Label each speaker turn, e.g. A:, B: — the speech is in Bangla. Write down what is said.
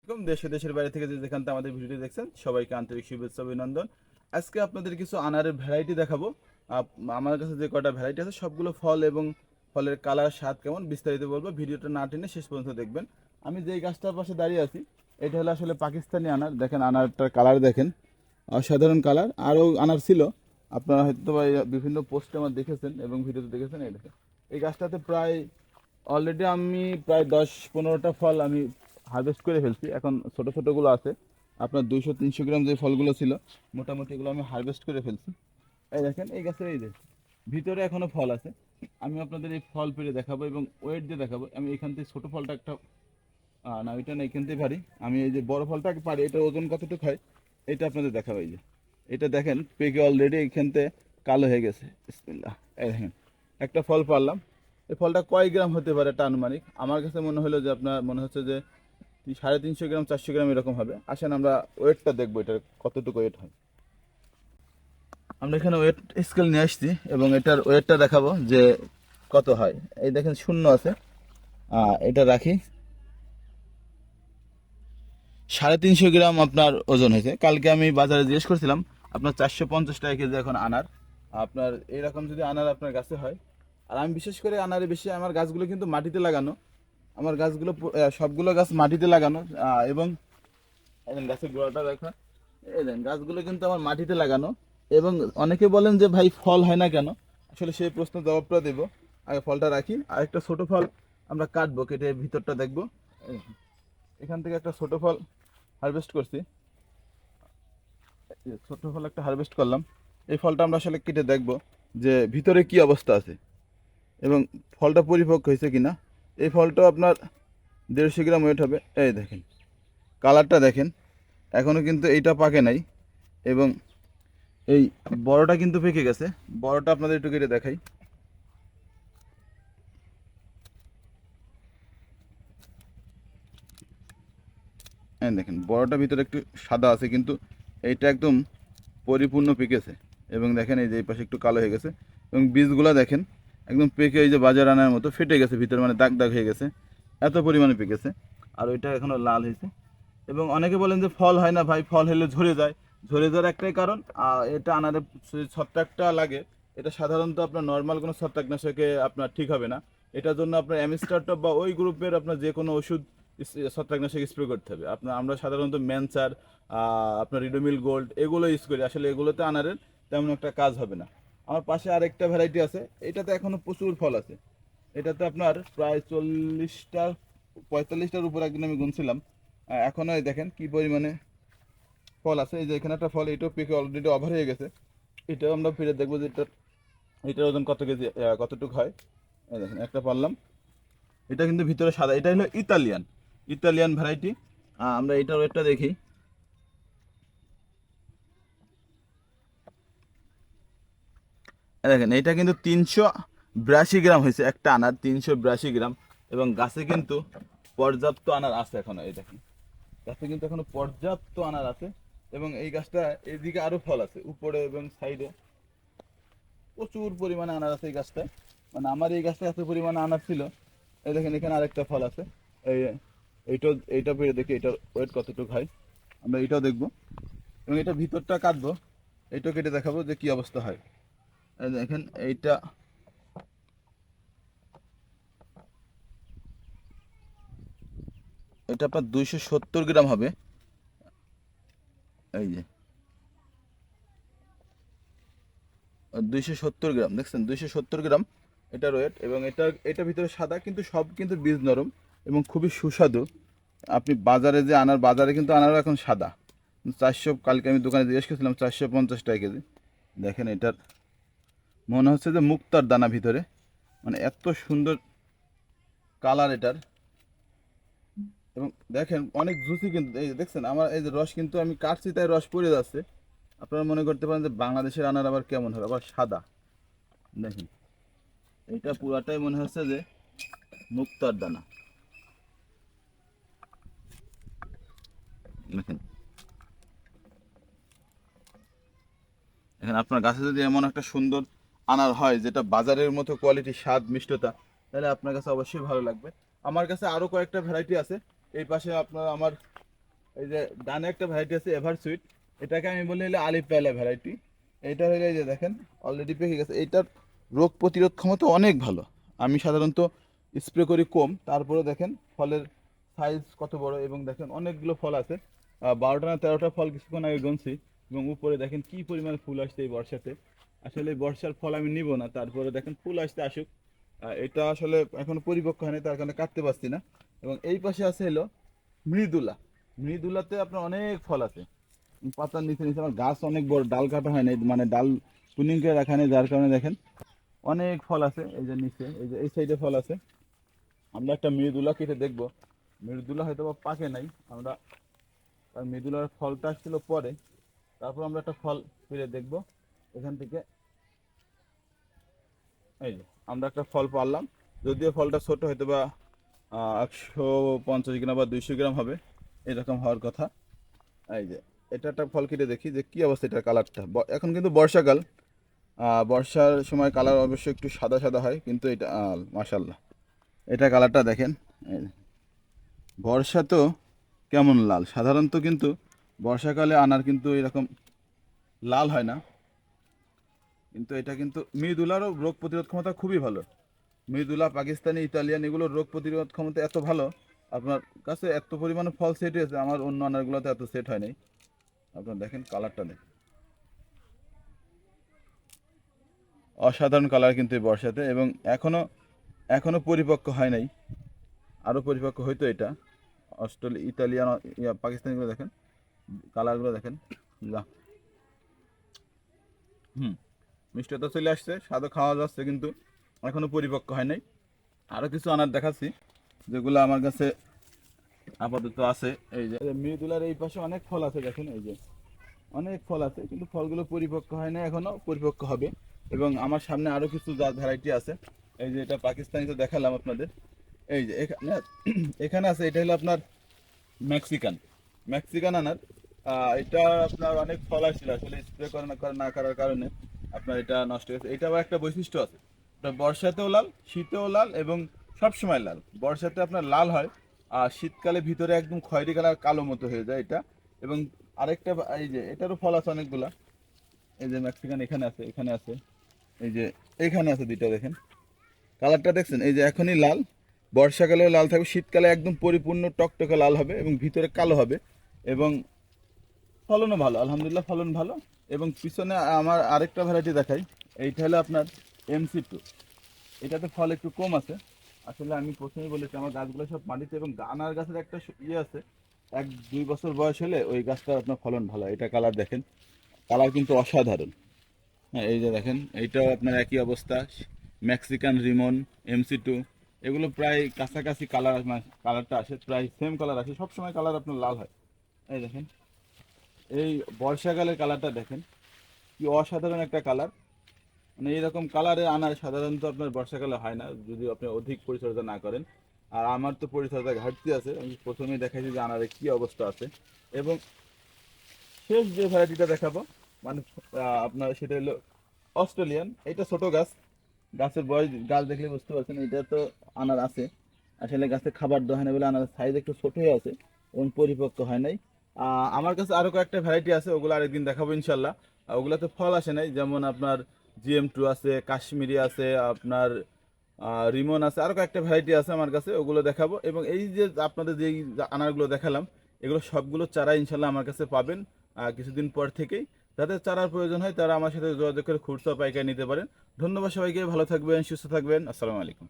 A: দেশে দেশের বাইরে থেকে যেখান থেকে আমাদের ভিডিওটি দেখছেন সবাইকে আন্তরিক শুভেচ্ছা অভিনন্দন। আজকে আপনাদের কিছু আনারের ভ্যারাইটি দেখাবো। আমার কাছে যে কটা ভ্যারাইটি আছে সবগুলো ফল এবং ফলের কালার স্বাদ কেমন বিস্তারিত বলবো, ভিডিওটা না টেনে শেষ পর্যন্ত দেখবেন। আমি যেই গাছটার পাশে দাঁড়িয়ে আছি এটা হলো আসলে পাকিস্তানি আনার। দেখেন আনারটার কালার দেখেন, অসাধারণ কালার। আরও আনার ছিল, আপনারা হয়তো বা বিভিন্ন পোস্টে আমার দেখেছেন এবং ভিডিওতে দেখেছেন। এই দেখেন এই গাছটাতে প্রায় অলরেডি আমি প্রায় 10-15টা ফল আমি হারভেস্ট করে ফেলছি। এখন ছোটো ছোটোগুলো আছে, আপনার 200-300 গ্রাম যে ফলগুলো ছিল মোটামুটি এগুলো আমি হারভেস্ট করে ফেলছি। এই দেখেন এই গাছের এই যে ভিতরে এখনও ফল আছে। আমি আপনাদের এই ফল পেড়ে দেখাবো এবং ওয়েট দিয়ে দেখাবো। আমি এখান থেকে ছোটো ফলটা একটা না ওইটা না এখান থেকে পারি, আমি এই যে বড় ফলটাকে পারি, এটার ওজন কতটুকু হয় এটা আপনাদের দেখাবো। এই যে এটা দেখেন পেকে অলরেডি এখান থেকে কালো হয়ে গেছে। বিসমিল্লাহ, এই দেখেন একটা ফল পারলাম। এই ফলটা কয় গ্রাম হতে পারে এটা আনুমানিক আমার কাছে মনে হলো যে আপনার মনে হচ্ছে যে 350 গ্রাম 400 গ্রাম এরকম হবে। আসেন আমরা ওয়েটটা দেখবো এটার কতটুকু ওয়েট হয়। আমরা এখানে ওয়েট স্কেল নিয়ে আসছি এবং এটার ওয়েটটা দেখাবো যে কত হয়। এই দেখেন শূন্য আছে, এটা রাখি 350 গ্রাম আপনার ওজন হয়েছে। কালকে আমি বাজারে জিজ্ঞেস করছিলাম আপনার 450 টাকা কেজি এখন আনার। আপনার এইরকম যদি আনার আপনার গাছে হয়, আর আমি বিশেষ করে আনারে বেশি, আমার গাছগুলো কিন্তু মাটিতে লাগানো। আমার গাছগুলো সবগুলো গাছ মাটিতে লাগানো এবং এই দেখেন গাছের গোড়াটা দেখা, এই দেখেন গাছগুলো কিন্তু আমার মাটিতে লাগানো। এবং অনেকে বলেন যে ভাই ফল হয় না কেন, আসলে সেই প্রশ্নের জবাবটা দেবো। আগে ফলটা রাখি, আর একটা ছোটো ফল আমরা কাটবো, কেটে ভিতরটা দেখবো। এই দেখেন, এখান থেকে একটা ছোটো ফল হারভেস্ট করছি। এই ছোট ফল একটা হারভেস্ট করলাম। এই ফলটা আমরা আসলে কেটে দেখব যে ভিতরে কি অবস্থা আছে এবং ফলটা পরিপক্ক হয়েছে কিনা। এই ফলটা আপনার 150 গ্রাম ওয়েট হবে। এই দেখেন কালারটা দেখেন, এখনও কিন্তু এইটা পাকে নাই এবং এই বড়টা কিন্তু পেকে গেছে। বড়টা আপনাদের একটু কেটে দেখাই। হ্যাঁ দেখেন বড়টা ভিতরে একটু সাদা আছে, কিন্তু এইটা একদম পরিপূর্ণ পেকেছে। এবং দেখেন এই যে এই পাশে একটু কালো হয়ে গেছে এবং বীজগুলো দেখেন একদম পেকে এই যে বাজার আনার মতো ফেটে গেছে ভিতরে, মানে দাগ দাগ হয়ে গেছে, এত পরিমাণে পেকেছে। আর ওইটা এখনও লাল হয়েছে। এবং অনেকে বলেন যে ফল হয় না ভাই, ফল হলে ঝরে যায়। ঝরে যাওয়ার একটাই কারণ, এটা আনারে যে ছত্রাকটা লাগে এটা সাধারণত আপনার নর্মাল কোনো ছত্রাকনাশকে আপনার ঠিক হবে না। এটার জন্য আপনার অ্যামিস্টারটপ বা ওই গ্রুপের আপনার যে কোনো ওষুধ ছত্রাকনাশক স্প্রে করতে হবে। আপনার আমরা সাধারণত ম্যানচার, আপনার রিডোমিল গোল্ড এগুলো ইউজ করি। আসলে এগুলোতে আনারের তেমন একটা কাজ হবে না। আমার পাশে আরেকটা ভ্যারাইটি আছে, এটাতে এখনো প্রচুর ফল আছে। এটাতে আপনার প্রায় 40-45টার উপর একদিন আমি গুনছিলাম। এখনো এই দেখেন কি পরিমাণে ফল আছে। এই যে এখানে একটা ফল, এটাও পেকে অলরেডি ওভার হয়ে গেছে। এটাও আমরা ফিরে দেখবো যে এটার ওজন কত কেজি, কতটুকু হয়। এই দেখেন একটা পারলাম। এটা কিন্তু ভিতরে সাদা, এটা হলো ইতালিয়ান ইতালিয়ান ভ্যারাইটি। আমরা এটার ওয়েটটা দেখি। এই দেখেন এটা কিন্তু 382 গ্রাম হয়েছে একটা আনার, 382 গ্রাম। এবং গাছে কিন্তু পর্যাপ্ত আনার আছে এখনো। এই দেখেন গাছে কিন্তু এখনো পর্যাপ্ত আনার আছে। এবং এই গাছটা এদিকে আরো ফল আছে উপরে এবং সাইডে, প্রচুর পরিমাণে আনার আছে এই গাছটায়। মানে আমার এই গাছটা এত পরিমাণে আনার ছিল। এই দেখেন এখানে আরেকটা ফল আছে। এই এইটা এইটা পেরে দেখি এটার ওয়েট কতটুকু হয়, আমরা এটাও দেখবো এবং এটা ভিতরটা কাটবো। এইটাও কেটে দেখাবো যে কি অবস্থা হয়। এই দেখেন এইটা, এটা আপনার 270 গ্রাম হবে। এই যে 270 গ্রাম দেখছেন, 270 গ্রাম এটার ওয়েট। এবং এটা ভিতরে সাদা, কিন্তু সব কিন্তু বীজ নরম এবং খুবই সুস্বাদু। আপনি বাজারে যে আনার, বাজারে কিন্তু আনারও এখন সাদা 400, কালকে আমি দোকানে জিজ্ঞেস করেছিলাম 450 টাকা কেজি। দেখেন এটার মনে হচ্ছে যে মুক্তার দানা ভিতরে, মানে এত সুন্দর কালার এটার। এবং দেখেন অনেক জুসি কিন্তু, এই যে দেখছেন আমার এই যে রস কিন্তু আমি কাটছি তাই রস পড়ে যাচ্ছে। আপনারা মনে করতে পারেন যে বাংলাদেশের আনার আবার কেমন হবে, আবার সাদা। দেখেন এটা পুরাটাই মনে হচ্ছে যে মুক্তার দানা। দেখেন এখন আপনার গাছে যদি এমন একটা সুন্দর আনার হয় যেটা বাজারের মতো কোয়ালিটি, স্বাদ, মিষ্টতা, তাহলে আপনার কাছে অবশ্যই ভালো লাগবে। আমার কাছে আরও কয়েকটা ভ্যারাইটি আছে। এই পাশে আপনার আমার এই যে ডানে একটা ভ্যারাইটি আছে এভার সুইট, এটাকে আমি বলি হলো আলিফ লায়লা ভ্যারাইটি। এইটা হলো এই যে দেখেন অলরেডি পেকে গেছে। এইটার রোগ প্রতিরোধ ক্ষমতা অনেক ভালো। আমি সাধারণত স্প্রে করি কম, তারপরে দেখেন ফলের সাইজ কত বড়, এবং দেখেন অনেকগুলো ফল আছে। 12টা না 13টা ফল কিছুক্ষণ আগে গুনছি। এবং উপরে দেখেন কি পরিমাণে ফুল আসছে এই বর্ষাতে। আসলে এই বর্ষার ফল আমি নিব না, তারপরে দেখেন ফুল আসতে আসুক। এটা আসলে এখনো পরিপক্ক হয়নি, তার কারণে কাটতে পারছি না। এবং এই পাশে আছে হলো মৃদুলা। মৃদুলাতে আপনার অনেক ফল আছে। পাতার নিচে নিচে আমার গাছ অনেক বড়, ডাল কাটা হয় না, মানে ডাল পুনিং করে রাখা নেই, যার কারণে দেখেন অনেক ফল আছে। এই যে নিচে এই যে এই সাইডে ফল আছে। আমরা একটা মৃদুলা কেটে দেখবো। মৃদুলা হয়তো বা পাকে নাই, আমরা আর মৃদুলার ফলটা আসছিল পরে। তারপর আমরা একটা ফল পেরে দেখবো এখান থেকে। এই যে আমরা একটা ফল পারলাম, যদিও ফলটা ছোট, হয়তো বা 150 গ্রাম বা 200 গ্রাম হবে, এরকম হওয়ার কথা। এই যে এটা একটা ফল কেটে দেখি যে কি অবস্থা এটার কালারটা। এখন কিন্তু বর্ষাকাল, বর্ষার সময় কালার অবশ্যই একটু সাদা সাদা হয়, কিন্তু এটা মাশাল্লাহ এটা কালারটা দেখেন। এই যে, বর্ষা তো কেমন লাল, সাধারণত কিন্তু বর্ষাকালে আনার কিন্তু এরকম লাল হয় না। কিন্তু এটা কিন্তু মৃদুলারও রোগ প্রতিরোধ ক্ষমতা খুবই ভালো। মৃদুলা, পাকিস্তানি, ইতালিয়ান এগুলোর রোগ প্রতিরোধ ক্ষমতা এত ভালো, আপনার কাছে এত পরিমাণে ফল সেট হয়েছে, আমার অন্য আনারগুলোতে এত সেট হয় নাই। আপনার দেখেন কালারটা দেখেন, অসাধারণ কালার কিন্তু এই বর্ষাতে। এবং এখনো পরিপক্ক হয় নাই, আরও পরিপক্ক হইতো এটা। ইতালিয়ান, পাকিস্তানিগুলো দেখেন, কালারগুলো দেখেন। যা, হুম, মিষ্টতা চলে আসছে, স্বাদও খাওয়া যাচ্ছে, কিন্তু এখনো পরিপক্ক হয় নাই। আরও কিছু আনার দেখাচ্ছি যেগুলো আমার কাছে আপাতত আছে। এই যে মৃদুলার এই পাশে অনেক ফল আছে, দেখেন এই যে অনেক ফল আছে, কিন্তু ফলগুলো পরিপক্ক হয় না, এখনো পরিপক্ক হবে। এবং আমার সামনে আরো কিছু ভ্যারাইটি আছে। এই যে এটা পাকিস্তানি তো দেখালাম আপনাদের। এই যে এখানে এখানে আছে, এটা হলো আপনার মেক্সিকান। মেক্সিকান আনার। এটা আপনার অনেক ফল আসছিল, আসলে স্প্রে না করার কারণে আপনার এটা নষ্ট হয়েছে। এটা আবার একটা বৈশিষ্ট্য আছে, এটা বর্ষাতেও লাল, শীতেও লাল, এবং সব সময় লাল। বর্ষাতে আপনার লাল হয়, আর শীতকালে ভিতরে একদম খয়েরি কালার কালো মতো হয়ে যায় এটা। এবং আরেকটা এই যে এটারও ফল আছে অনেকগুলা। এই যে মেক্সিকান এখানে আছে, এখানে আছে, এই যে এখানে আছে দুইটা, দেখেন কালারটা দেখছেন। এই যে এখনই লাল, বর্ষাকালেও লাল থাকবে, শীতকালে একদম পরিপূর্ণ টকটকে লাল হবে এবং ভিতরে কালো হবে। এবং ফলনও ভালো, আলহামদুলিল্লাহ ফলন ভালো। এবং পিছনে আমার আরেকটা ভ্যারাইটি দেখাই। এইটা হলো আপনার MC2। এটাতে ফল একটু কম আছে। আসলে আমি প্রথমেই বলেছি আমার গাছগুলো সব মাটিতে, এবং আনার গাছের একটা ইয়ে আছে, 1-2 বছর বয়স হলে ওই গাছটা আপনার ফলন ভালো হয়। এটা কালার দেখেন, কালার কিন্তু অসাধারণ। হ্যাঁ এই যে দেখেন, এইটাও আপনার একই অবস্থা। মেক্সিকান, রিমন, MC2 এগুলো প্রায় কাছাকাছি কালার, কালারটা আসে প্রায় সেম কালার আসে, সবসময় কালার আপনার লাল হয়। এই দেখেন এই বর্ষাকালের কালারটা দেখেন, কি অসাধারণ একটা কালার। মানে এইরকম কালারে আনার সাধারণত আপনার বর্ষাকালে হয় না, যদি আপনি অধিক পরিচর্যা না করেন। আর আমার তো পরিচর্যা ঘাটতি আছে, আমি প্রথমেই দেখাইছি যে আনারের কি অবস্থা আছে। এবং শেষ যে ভ্যারাইটিটা দেখাবো, মানে আপনার সেটা হলো অস্ট্রেলিয়ান। এটা ছোট গাছ, গাছের বয়স গাছ দেখলে বুঝতে পারছেন এটা তো আনার আছে। আসলে গাছে খাবার দেওয়া হয় না বলে আনার সাইজ একটু ছোট হয়ে আছে এবং পরিপক্ক হয় নাই। আমার কাছে আরো কয়েকটা ভ্যারাইটি আছে, ওগুলো আরেকদিন দেখাবো ইনশাল্লাহ। ওগুলোতে ফল আসে নাই, যেমন আপনার GM2 আছে, কাশ্মীরি আছে, আপনার রিমন আছে, আরো কয়েকটা ভ্যারাইটি আছে আমার কাছে, ওগুলো দেখাবো। এবং এই যে আপনাদের যে আনারগুলো দেখালাম, এগুলো সবগুলো চারা ইনশাল্লাহ আমার কাছে পাবেন কিছুদিন পর থেকেই। যাদের চারার প্রয়োজন হয় তারা আমার সাথে যোগাযোগ করে খুচরা পাইকারি নিতে পারেন। ধন্যবাদ সবাইকে, ভালো থাকবেন, সুস্থ থাকবেন, আসসালামু আলাইকুম।